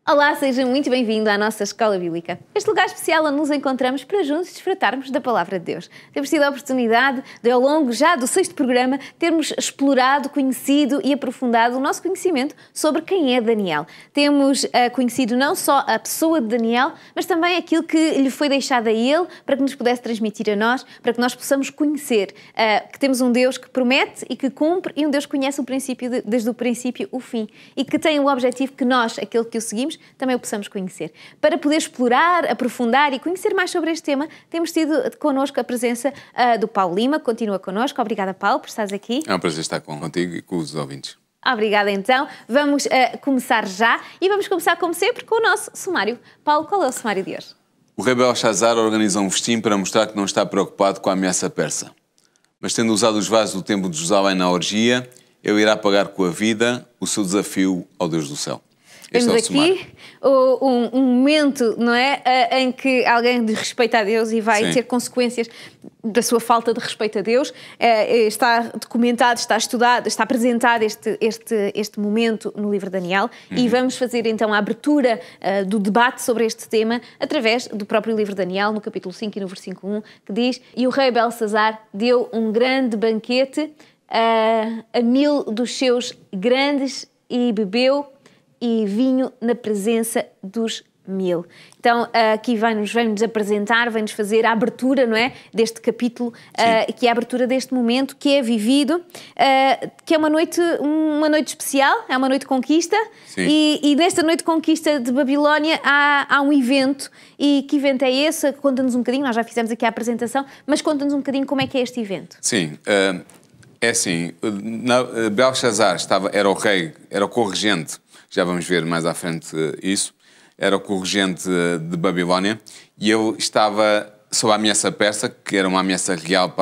Olá, seja muito bem-vindo à nossa Escola Bíblica. Este lugar especial onde nos encontramos para juntos desfrutarmos da Palavra de Deus. Temos tido a oportunidade de, ao longo já do 6º programa, termos explorado, conhecido e aprofundado o nosso conhecimento sobre quem é Daniel. Temos conhecido não só a pessoa de Daniel, mas também aquilo que lhe foi deixado a ele para que nos pudesse transmitir a nós, para que nós possamos conhecer que temos um Deus que promete e que cumpre e um Deus que conhece o princípio desde o princípio o fim e que tem o objetivo que nós, aquele que o seguimos, também o possamos conhecer. Para poder explorar, aprofundar e conhecer mais sobre este tema, temos tido connosco a presença do Paulo Lima, que continua connosco. Obrigada, Paulo, por estares aqui. É um prazer estar contigo e com os ouvintes. Obrigada, então. Vamos começar já e vamos começar, como sempre, com o nosso sumário. Paulo, qual é o sumário de hoje? O rei Belshazzar organiza um festim para mostrar que não está preocupado com a ameaça persa. Mas tendo usado os vasos do templo de Jerusalém na orgia, ele irá pagar com a vida o seu desafio ao Deus do céu. Temos aqui um momento, não é, em que alguém desrespeita a Deus e vai ter consequências da sua falta de respeito a Deus. Está documentado, está estudado, está apresentado este momento no livro de Daniel e vamos fazer então a abertura do debate sobre este tema através do próprio livro de Daniel, no capítulo 5 e no versículo 1, que diz: "E o rei Belshazzar deu um grande banquete a 1000 dos seus grandes e bebeu e vinho na presença dos 1000. Então, aqui vem-nos apresentar, vem-nos fazer a abertura, não é, deste capítulo, que é a abertura deste momento que é vivido, que é uma noite especial, é uma noite de conquista, e nesta noite de conquista de Babilónia há um evento, e que evento é esse? Conta-nos um bocadinho, nós já fizemos aqui a apresentação, mas conta-nos um bocadinho como é que é este evento. Sim, é assim, Belshazzar era o rei, era o corregente, já vamos ver mais à frente isso, era o corregente de Babilónia e ele estava sob a ameaça persa, que era uma ameaça real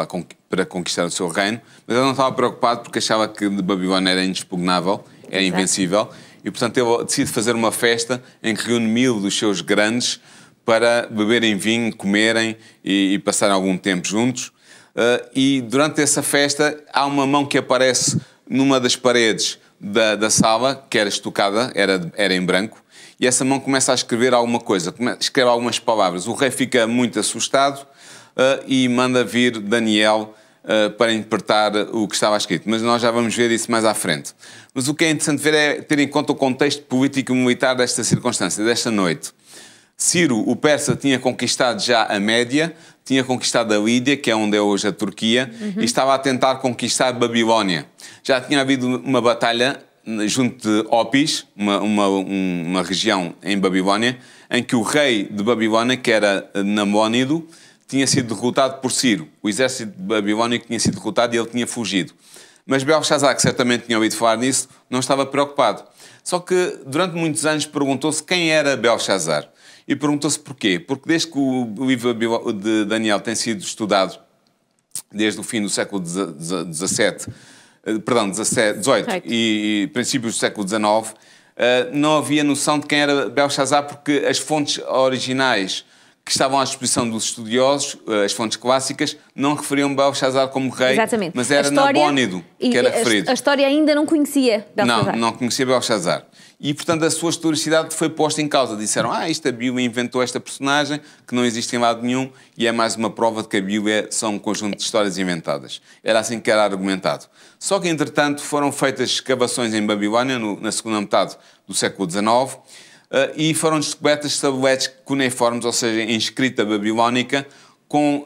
para conquistar o seu reino, mas ele não estava preocupado porque achava que Babilónia era inexpugnável, era invencível, e portanto ele decide fazer uma festa em que reúne 1000 dos seus grandes para beberem vinho, comerem e passarem algum tempo juntos. E durante essa festa há uma mão que aparece numa das paredes da sala, que era estucada, era em branco, e essa mão começa a escrever alguma coisa, escreve algumas palavras. O rei fica muito assustado e manda vir Daniel para interpretar o que estava escrito, mas nós já vamos ver isso mais à frente. Mas o que é interessante ver é ter em conta o contexto político e militar desta circunstância, desta noite. Ciro, o persa, tinha conquistado já a Média, tinha conquistado a Lídia, que é onde é hoje a Turquia, e estava a tentar conquistar Babilónia. Já tinha havido uma batalha junto de Opis, uma região em Babilónia, em que o rei de Babilónia, que era Nabónido, tinha sido derrotado por Ciro. O exército de Babilónia tinha sido derrotado e ele tinha fugido. Mas Belshazzar, que certamente tinha ouvido falar nisso, não estava preocupado. Só que durante muitos anos perguntou-se quem era Belshazzar. E perguntou-se porquê. Porque desde que o livro de Daniel tem sido estudado, desde o fim do século XVIII e princípios do século XIX, não havia noção de quem era Belshazzar, porque as fontes originais que estavam à disposição dos estudiosos, as fontes clássicas, não referiam Belshazzar como rei, Exatamente. mas era Nabónido que era referido. A história ainda não conhecia Belshazzar. Não conhecia Belshazzar. E, portanto, a sua historicidade foi posta em causa. Disseram, a Bíblia inventou esta personagem, que não existe em lado nenhum, e é mais uma prova de que a Bíblia são um conjunto de histórias inventadas. Era assim que era argumentado. Só que, entretanto, foram feitas escavações em Babilónia, na segunda metade do século XIX, e foram descobertas tabletes cuneiformes, ou seja, em escrita babilónica, com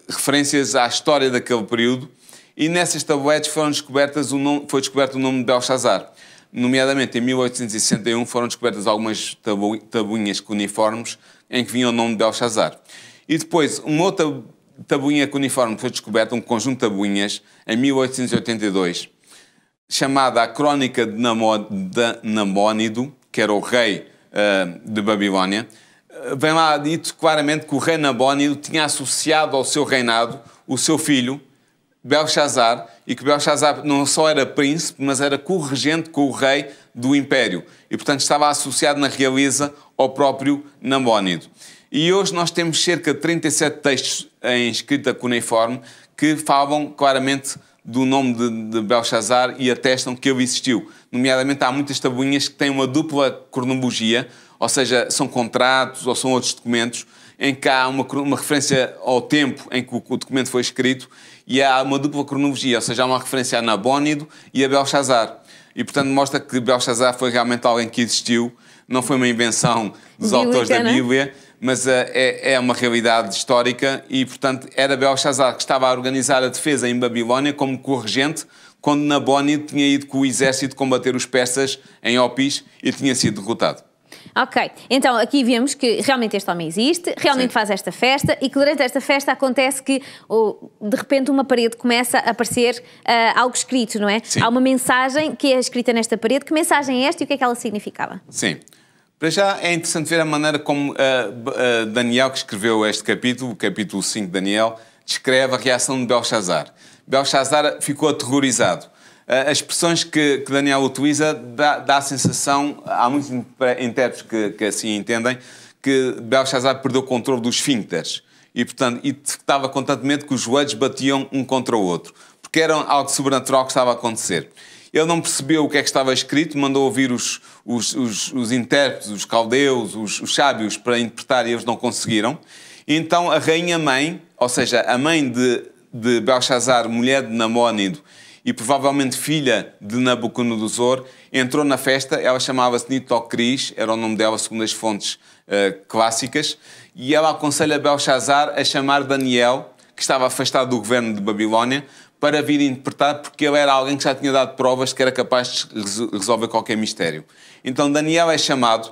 referências à história daquele período, e nessas tabletes foi descoberto o nome de Belshazzar. Nomeadamente, em 1861, foram descobertas algumas tabuinhas cuneiformes em que vinha o nome de Belshazzar. E depois, uma outra tabuinha cuneiforme foi descoberta, um conjunto de tabuinhas, em 1882, chamada a Crónica de Nabónido, que era o rei de Babilónia. Vem lá dito claramente que o rei Nabónido tinha associado ao seu reinado o seu filho, Belshazzar, e que Belshazzar não só era príncipe, mas era corregente com o rei do império. E, portanto, estava associado na realeza ao próprio Nabónido. E hoje nós temos cerca de 37 textos em escrita cuneiforme que falam claramente do nome de Belshazzar e atestam que ele existiu. Nomeadamente, há muitas tabuinhas que têm uma dupla cronologia, ou seja, são contratos ou são outros documentos, em que há uma referência ao tempo em que o documento foi escrito e há uma dupla cronologia, ou seja, há uma referência a Nabónido e a Belshazzar. E, portanto, mostra que Belshazzar foi realmente alguém que existiu, não foi uma invenção dos autores da Bíblia, mas é uma realidade histórica e, portanto, era Belshazzar que estava a organizar a defesa em Babilónia como corregente, quando Nabónido tinha ido com o exército combater os persas em Opis e tinha sido derrotado. Ok, então aqui vemos que realmente este homem existe, realmente faz esta festa e que durante esta festa acontece que de repente uma parede começa a aparecer algo escrito, não é? Sim. Há uma mensagem que é escrita nesta parede. Que mensagem é esta e o que é que ela significava? Sim. Para já é interessante ver a maneira como Daniel, que escreveu este capítulo, o capítulo 5 de Daniel, descreve a reação de Belshazzar. Belshazzar ficou aterrorizado. As expressões que Daniel utiliza dá a sensação, há muitos intérpretes que assim entendem, que Belshazzar perdeu o controle dos esfíncteres e, portanto, estava constantemente que os joelhos batiam um contra o outro, porque era algo sobrenatural que estava a acontecer. Ele não percebeu o que é que estava escrito, mandou ouvir os intérpretes, os caldeus, os sábios para interpretar e eles não conseguiram. E então a rainha-mãe, ou seja, a mãe de Belshazzar, mulher de Nabónido, e provavelmente filha de Nabucodonosor, entrou na festa. Ela chamava-se Nitocris, era o nome dela segundo as fontes clássicas, e ela aconselha Belshazzar a chamar Daniel, que estava afastado do governo de Babilónia, para vir interpretar, porque ele era alguém que já tinha dado provas de que era capaz de resolver qualquer mistério. Então Daniel é chamado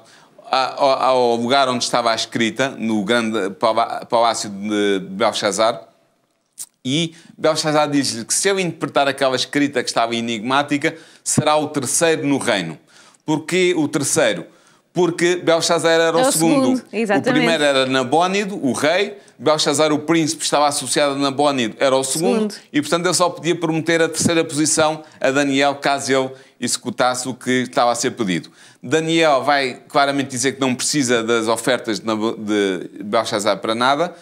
ao lugar onde estava a escrita, no grande palácio de Belshazzar, e Belshazzar diz-lhe que se eu interpretar aquela escrita que estava enigmática, será o terceiro no reino. Porquê o terceiro? Porque Belshazzar era o segundo. O primeiro era Nabónido, o rei. Belshazzar, o príncipe, estava associado a Nabónido, era o segundo. E, portanto, ele só podia prometer a terceira posição a Daniel, caso ele executasse o que estava a ser pedido. Daniel vai claramente dizer que não precisa das ofertas de Belshazzar para nada.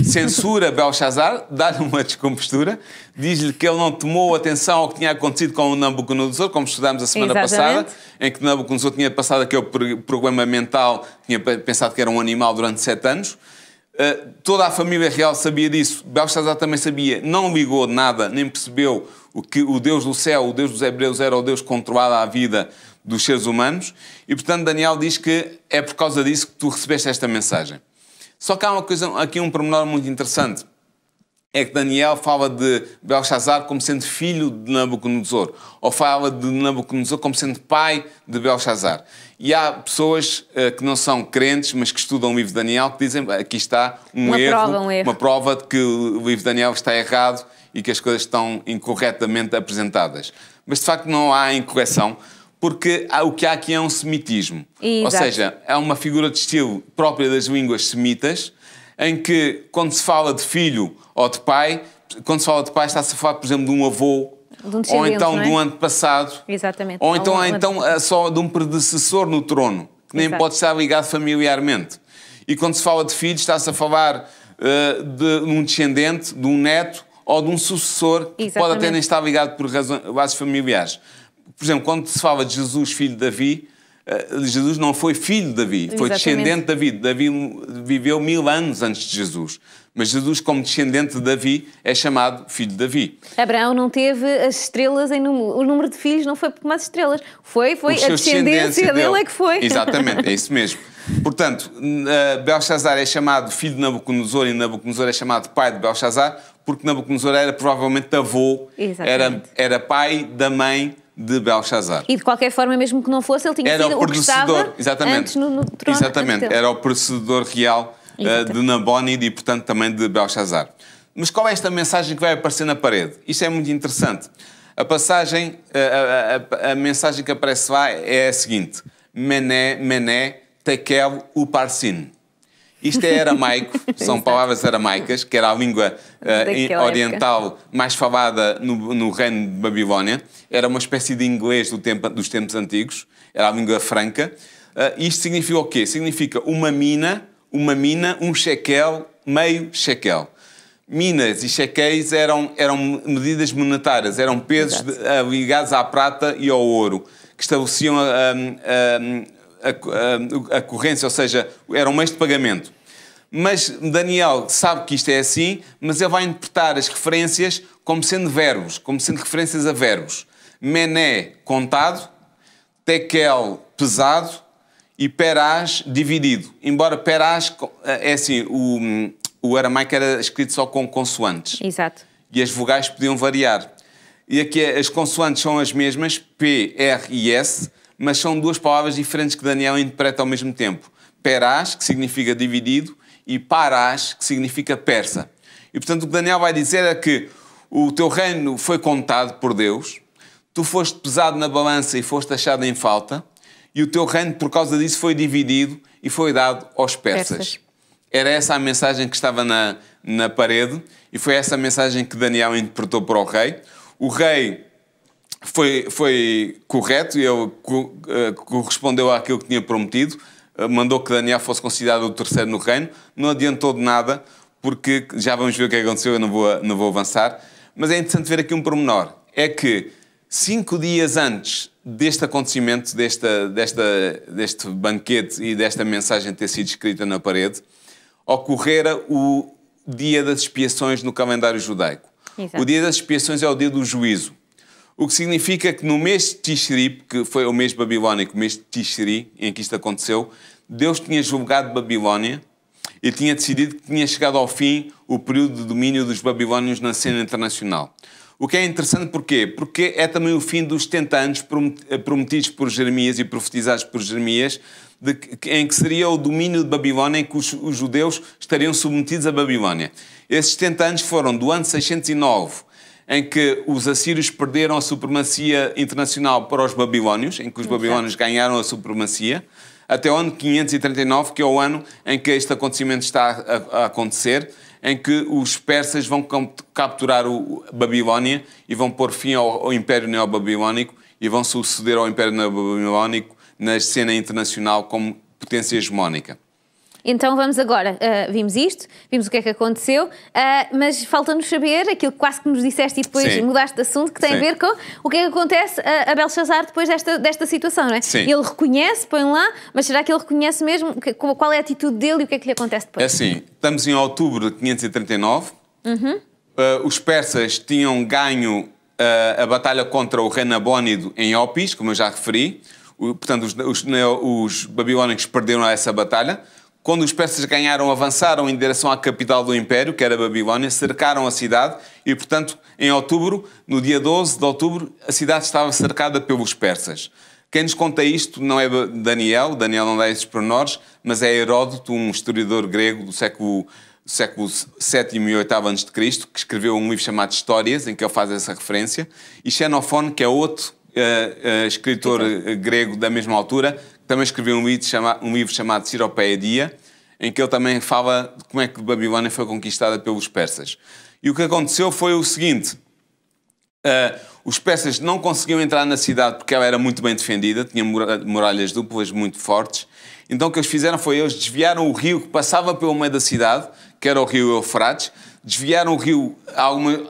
Censura Belshazzar, dá-lhe uma descompostura, diz-lhe que ele não tomou atenção ao que tinha acontecido com o Nabucodonosor, como estudámos a semana passada, em que Nabucodonosor tinha passado aquele problema mental, tinha pensado que era um animal durante 7 anos. Toda a família real sabia disso, Belshazzar também sabia, não ligou nada, nem percebeu que o Deus do céu, o Deus dos hebreus, era o Deus que controlava a vida dos seres humanos, e portanto Daniel diz que é por causa disso que tu recebeste esta mensagem. Só que há uma coisa, aqui um pormenor muito interessante. É que Daniel fala de Belshazzar como sendo filho de Nabucodonosor. Ou fala de Nabucodonosor como sendo pai de Belshazzar. E há pessoas que não são crentes, mas que estudam o livro de Daniel, que dizem que aqui está um erro, uma prova de que o livro de Daniel está errado e que as coisas estão incorretamente apresentadas. Mas, de facto, não há incorreção, porque o que há aqui é um semitismo. Exato. Ou seja, é uma figura de estilo própria das línguas semitas, em que, quando se fala de filho ou de pai, quando se fala de pai está-se a falar, por exemplo, de um avô, ou então de um antepassado, exatamente. Ou então só de um predecessor no trono, que nem pode estar ligado familiarmente. E quando se fala de filho, está-se a falar de um descendente, de um neto, ou de um sucessor, que pode até nem estar ligado por bases familiares. Por exemplo, quando se fala de Jesus, filho de Davi, Jesus não foi filho de Davi, foi descendente de Davi. Davi viveu 1000 anos antes de Jesus. Mas Jesus, como descendente de Davi, é chamado filho de Davi. Abraão não teve as estrelas em número. O número de filhos não foi por mais estrelas. Foi a descendência dele é que foi. Exatamente, é isso mesmo. Portanto, Belshazzar é chamado filho de Nabucodonosor e Nabucodonosor é chamado pai de Belshazzar, porque Nabucodonosor era provavelmente avô, era pai da mãe de Belshazzar. E de qualquer forma, mesmo que não fosse, ele tinha sido o que estava antes no trono. Exatamente, era o predecessor real de Nabónido e, portanto, também de Belshazzar. Mas qual é esta mensagem que vai aparecer na parede? Isto é muito interessante. A mensagem que aparece lá é a seguinte: Mené, Mené, Tekel, Uparsin. Isto é aramaico, são palavras aramaicas, que era a língua oriental mais falada no reino de Babilónia. Era uma espécie de inglês dos tempos antigos, era a língua franca. Isto significa o quê? Significa uma mina, um shekel, meio shekel. Minas e shekéis eram medidas monetárias, eram pesos ligados à prata e ao ouro, que estabeleciam a corrência, ou seja, eram meios de pagamento. Mas Daniel sabe que isto é assim, mas ele vai interpretar as referências como sendo verbos, como sendo referências a verbos. Mené, contado, tekel, pesado, e perás, dividido. Embora perás, é assim, o aramaico era escrito só com consoantes. Exato. E as vogais podiam variar. E aqui as consoantes são as mesmas, P, R e S, mas são duas palavras diferentes que Daniel interpreta ao mesmo tempo. Perás, que significa dividido, e parás, que significa persa. E, portanto, o que Daniel vai dizer é que o teu reino foi contado por Deus, tu foste pesado na balança e foste achado em falta, e o teu reino, por causa disso, foi dividido e foi dado aos persas. Era essa a mensagem que estava na parede, e foi essa a mensagem que Daniel interpretou para o rei. O rei foi correto, e ele correspondeu àquilo que tinha prometido, mandou que Daniel fosse considerado o terceiro no reino. Não adiantou de nada, porque já vamos ver o que aconteceu, eu não vou avançar. Mas é interessante ver aqui um pormenor. É que 5 dias antes deste acontecimento, deste banquete e desta mensagem ter sido escrita na parede, ocorrera o dia das expiações no calendário judaico. Exato. O dia das expiações é o dia do juízo. O que significa que no mês de Tishri, que foi o mês babilónico, o mês de Tishri, em que isto aconteceu, Deus tinha julgado Babilónia e tinha decidido que tinha chegado ao fim o período de domínio dos babilónios na cena internacional. O que é interessante porquê? Porque é também o fim dos 70 anos prometidos por Jeremias e profetizados por Jeremias, em que seria o domínio de Babilónia, em que os judeus estariam submetidos a Babilónia. Esses 70 anos foram do ano 609, em que os assírios perderam a supremacia internacional para os babilónios, em que os babilónios ganharam a supremacia, até o ano 539, que é o ano em que este acontecimento está a acontecer, em que os persas vão capturar a Babilónia e vão pôr fim ao Império Neobabilónico e vão suceder ao Império Neobabilónico na cena internacional como potência hegemónica. Então vamos agora, vimos isto, vimos o que é que aconteceu, mas falta-nos saber aquilo que quase que nos disseste e depois Sim. mudaste de assunto, que tem Sim. a ver com o que é que acontece a Belshazar depois desta situação, não é? Sim. Ele reconhece, põe lá, mas será que ele reconhece mesmo? Qual é a atitude dele e o que é que lhe acontece depois? É assim, estamos em outubro de 539, os persas tinham ganho a batalha contra o rei Nabónido em Opis, como eu já referi, portanto os babilónicos perderam essa batalha. Quando os persas ganharam, avançaram em direção à capital do Império, que era a Babilónia, cercaram a cidade e, portanto, em outubro, no dia 12 de outubro, a cidade estava cercada pelos persas. Quem nos conta isto não é Daniel não dá esses pormenores, mas é Heródoto, um historiador grego do século VII e VIII a.C., que escreveu um livro chamado Histórias, em que ele faz essa referência, e Xenofone, que é outro escritor grego da mesma altura, também escreveu um livro chamado Ciropeia, em que ele também fala de como é que Babilónia foi conquistada pelos persas. E o que aconteceu foi o seguinte: os persas não conseguiam entrar na cidade porque ela era muito bem defendida, tinha muralhas duplas muito fortes. Então o que eles fizeram foi, eles desviaram o rio que passava pelo meio da cidade, que era o rio Eufrates, desviaram o rio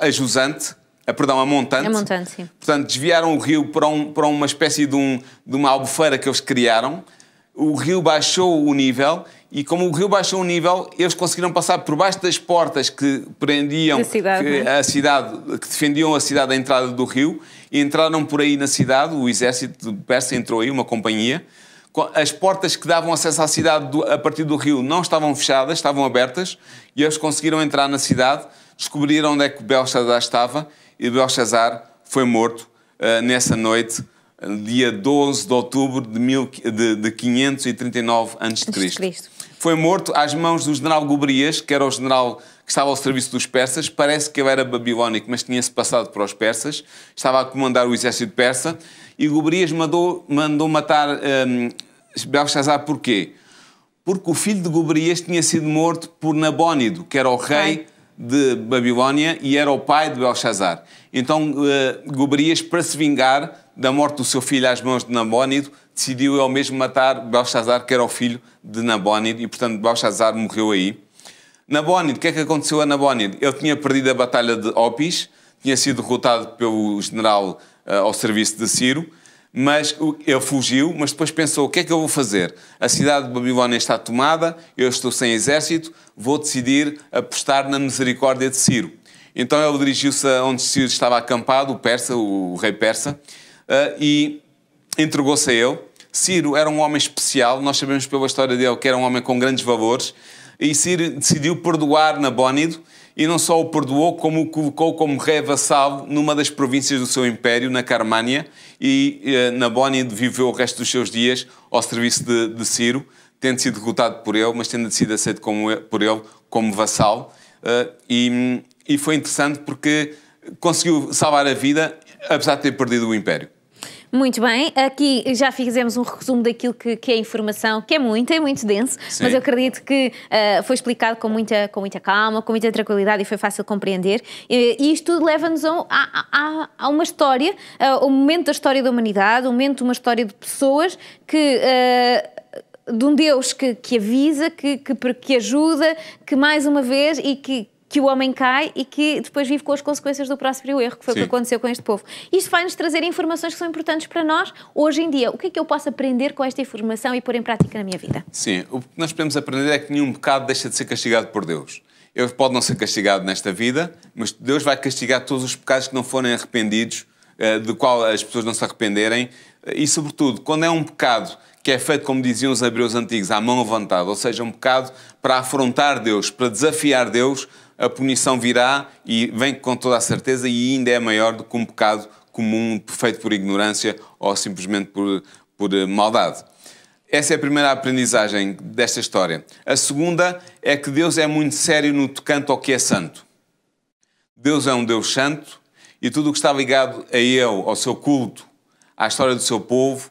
a jusante, a montante. A montante, sim. Portanto, desviaram o rio para uma espécie de uma albufeira que eles criaram. O rio baixou o nível e, como o rio baixou o nível, eles conseguiram passar por baixo das portas que prendiam a cidade, que defendiam a cidade da entrada do rio, e entraram por aí na cidade. O exército persa entrou aí, uma companhia. As portas que davam acesso à cidade a partir do rio não estavam fechadas, estavam abertas, e eles conseguiram entrar na cidade, descobriram onde é que Belshazar estava, e Belshazar foi morto nessa noite, dia 12 de outubro de 539 a.C. Foi morto às mãos do general Gobrias, que era o general que estava ao serviço dos persas. Parece que ele era babilónico, mas tinha-se passado para os persas. Estava a comandar o exército persa. E Gobrias mandou matar Belshazar. Porquê? Porque o filho de Gobrias tinha sido morto por Nabónido, que era o rei de Babilónia e era o pai de Belshazar. Então, Gobrias, para se vingar da morte do seu filho às mãos de Nabónido, decidiu ele mesmo matar Belshazar, que era o filho de Nabónido, e, portanto, Belshazar morreu aí. Nabónido, o que é que aconteceu a Nabónido? Ele tinha perdido a batalha de Opis, tinha sido derrotado pelo general ao serviço de Ciro, Mas ele fugiu, mas depois pensou, o que é que eu vou fazer? A cidade de Babilónia está tomada, eu estou sem exército, vou decidir apostar na misericórdia de Ciro. Então ele dirigiu-se a onde Ciro estava acampado, o rei persa, e entregou-se a ele. Ciro era um homem especial, nós sabemos pela história dele que era um homem com grandes valores, e Ciro decidiu perdoar Nabónido, e não só o perdoou, como o colocou como rei vassalo numa das províncias do seu império, na Carmânia, e Nabónido viveu o resto dos seus dias ao serviço de Ciro, tendo sido derrotado por ele, mas tendo sido aceito por ele como vassalo. E foi interessante porque conseguiu salvar a vida, apesar de ter perdido o império. Muito bem, aqui já fizemos um resumo daquilo que é informação, que é muito denso, sim, mas eu acredito que foi explicado com muita calma, com muita tranquilidade e foi fácil compreender. E isto tudo leva-nos a uma história, um momento da história da humanidade, um momento de uma história de pessoas que... de um Deus que avisa, que ajuda, que mais uma vez e que o homem cai e que depois vive com as consequências do próprio erro, que foi o que aconteceu com este povo. Isto vai-nos trazer informações que são importantes para nós hoje em dia. O que é que eu posso aprender com esta informação e pôr em prática na minha vida? Sim, o que nós podemos aprender é que nenhum pecado deixa de ser castigado por Deus. Ele pode não ser castigado nesta vida, mas Deus vai castigar todos os pecados que não forem arrependidos, do qual as pessoas não se arrependerem, e sobretudo, quando é um pecado que é feito, como diziam os hebreus antigos, à mão levantada, ou seja, um pecado para afrontar Deus, para desafiar Deus, a punição virá e vem com toda a certeza e ainda é maior do que um pecado comum feito por ignorância ou simplesmente por maldade. Essa é a primeira aprendizagem desta história. A segunda é que Deus é muito sério no tocante ao que é santo. Deus é um Deus santo e tudo o que está ligado a Ele, ao seu culto, à história do seu povo,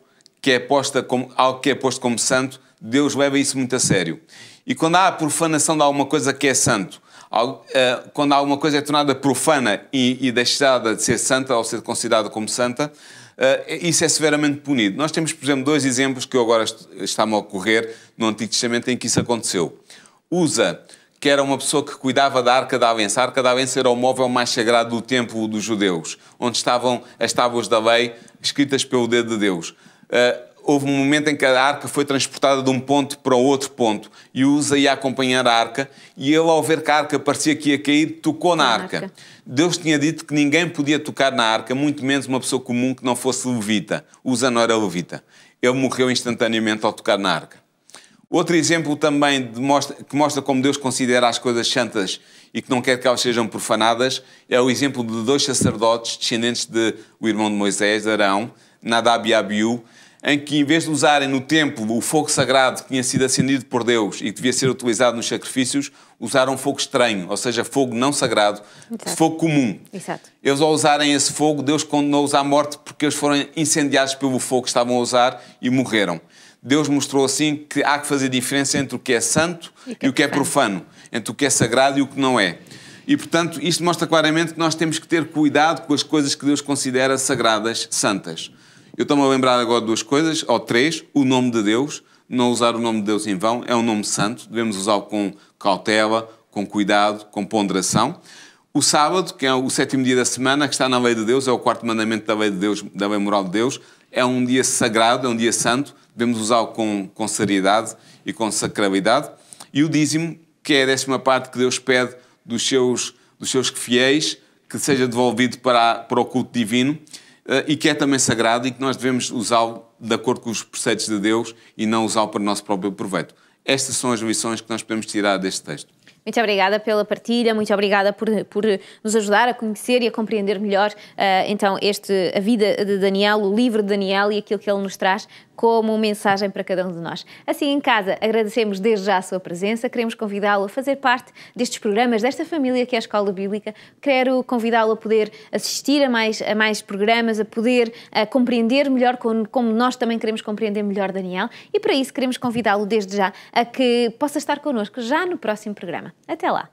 algo que é posto como santo, Deus leva isso muito a sério. E quando há a profanação de alguma coisa que é santo, quando alguma coisa é tornada profana e deixada de ser santa ou ser considerada como santa, isso é severamente punido. Nós temos, por exemplo, 2 exemplos que eu agora está-me a ocorrer no Antigo Testamento em que isso aconteceu. Uza, que era uma pessoa que cuidava da Arca da Aliança. A Arca da Aliança era o móvel mais sagrado do templo dos judeus, onde estavam as tábuas da lei escritas pelo dedo de Deus. Houve um momento em que a arca foi transportada de um ponto para o outro ponto e Uza ia acompanhar a arca e ele, ao ver que a arca parecia que ia cair, tocou na arca. Deus tinha dito que ninguém podia tocar na arca, muito menos uma pessoa comum que não fosse levita. Uza não era levita. Ele morreu instantaneamente ao tocar na arca. Outro exemplo também que mostra como Deus considera as coisas santas e que não quer que elas sejam profanadas é o exemplo de 2 sacerdotes descendentes do irmão de Moisés, Arão, Nadab e Abiú, em que, em vez de usarem no templo o fogo sagrado que tinha sido acendido por Deus e que devia ser utilizado nos sacrifícios, usaram fogo estranho, ou seja, fogo não sagrado, fogo comum. Exato. Eles, ao usarem esse fogo, Deus condenou-os à morte porque eles foram incendiados pelo fogo que estavam a usar e morreram. Deus mostrou assim que há que fazer diferença entre o que é santo e o que é profano, entre o que é sagrado e o que não é. E, portanto, isto mostra claramente que nós temos que ter cuidado com as coisas que Deus considera sagradas, santas. Eu estou-me a lembrar agora de 2 coisas, ou 3. O nome de Deus, não usar o nome de Deus em vão, é um nome santo, devemos usá-lo com cautela, com cuidado, com ponderação. O sábado, que é o 7º dia da semana, que está na lei de Deus, é o 4º mandamento da lei de Deus, da lei moral de Deus, é um dia sagrado, é um dia santo, devemos usá-lo com seriedade e com sacralidade. E o dízimo, que é a 10ª parte que Deus pede dos seus fiéis, que seja devolvido para o culto divino, e que é também sagrado e que nós devemos usá-lo de acordo com os preceitos de Deus e não usá-lo para o nosso próprio proveito. Estas são as lições que nós podemos tirar deste texto. Muito obrigada pela partilha, muito obrigada por nos ajudar a conhecer e a compreender melhor então a vida de Daniel, o livro de Daniel e aquilo que ele nos traz como mensagem para cada um de nós. Assim, em casa, agradecemos desde já a sua presença, queremos convidá-lo a fazer parte destes programas, desta família que é a Escola Bíblica. Quero convidá-lo a poder assistir a mais programas, a poder compreender melhor como nós também queremos compreender melhor Daniel e para isso queremos convidá-lo desde já a que possa estar connosco já no próximo programa. Até lá!